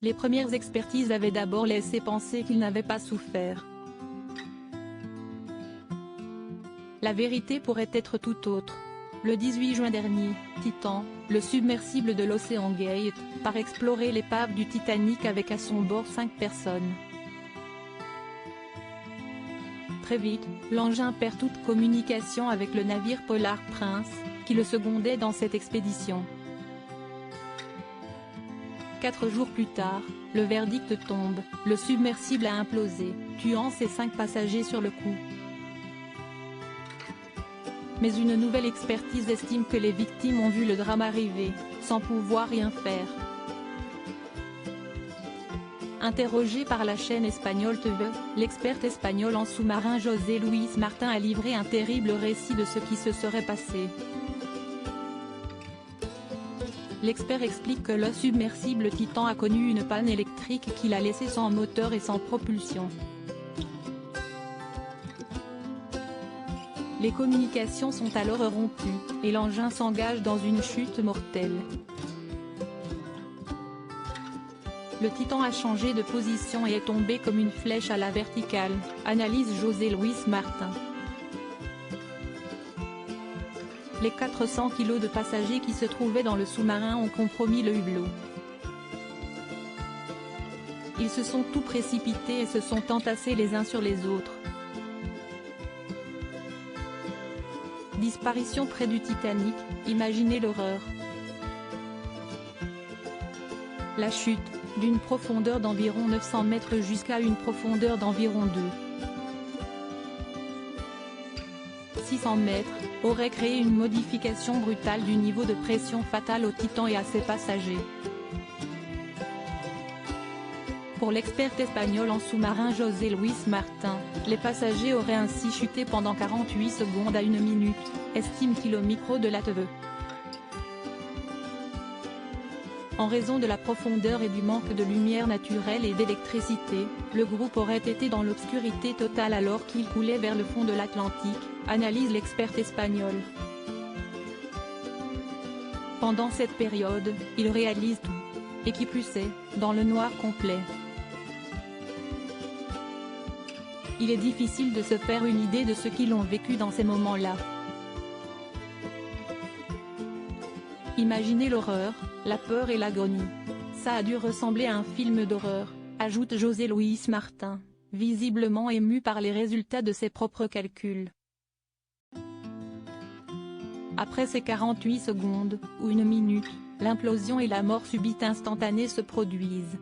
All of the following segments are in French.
Les premières expertises avaient d'abord laissé penser qu'il n'avait pas souffert. La vérité pourrait être tout autre. Le 18 juin dernier, Titan, le submersible de l'Ocean Gate, part explorer l'épave du Titanic avec à son bord 5 personnes. Très vite, l'engin perd toute communication avec le navire Polar Prince, qui le secondait dans cette expédition. 4 jours plus tard, le verdict tombe, le submersible a implosé, tuant ses 5 passagers sur le coup. Mais une nouvelle expertise estime que les victimes ont vu le drame arriver, sans pouvoir rien faire. Interrogé par la chaîne espagnole TV, l'expert espagnol en sous-marin José Luis Martin a livré un terrible récit de ce qui se serait passé. L'expert explique que le submersible Titan a connu une panne électrique qui l'a laissé sans moteur et sans propulsion. Les communications sont alors rompues, et l'engin s'engage dans une chute mortelle. Le Titan a changé de position et est tombé comme une flèche à la verticale, analyse José Luis Martin. Les 400 kilos de passagers qui se trouvaient dans le sous-marin ont compromis le hublot. Ils se sont tous précipités et se sont entassés les uns sur les autres. Disparition près du Titanic, imaginez l'horreur. La chute, d'une profondeur d'environ 900 mètres jusqu'à une profondeur d'environ 600 mètres, aurait créé une modification brutale du niveau de pression fatale au Titan et à ses passagers. Pour l'expert espagnol en sous-marin José Luis Martin, les passagers auraient ainsi chuté pendant 48 secondes à 1 minute, estime-t-il au micro de la TV. En raison de la profondeur et du manque de lumière naturelle et d'électricité, le groupe aurait été dans l'obscurité totale alors qu'il coulait vers le fond de l'Atlantique, analyse l'expert espagnol. Pendant cette période, il réalise tout. Et qui plus est, dans le noir complet. Il est difficile de se faire une idée de ce qu'ils ont vécu dans ces moments-là. Imaginez l'horreur, la peur et l'agonie. Ça a dû ressembler à un film d'horreur, ajoute José Luis Martin, visiblement ému par les résultats de ses propres calculs. Après ces 48 secondes, ou 1 minute, l'implosion et la mort subite instantanée se produisent.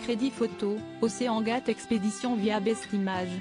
Crédit photo, Ocean Gate Expédition via Best Images.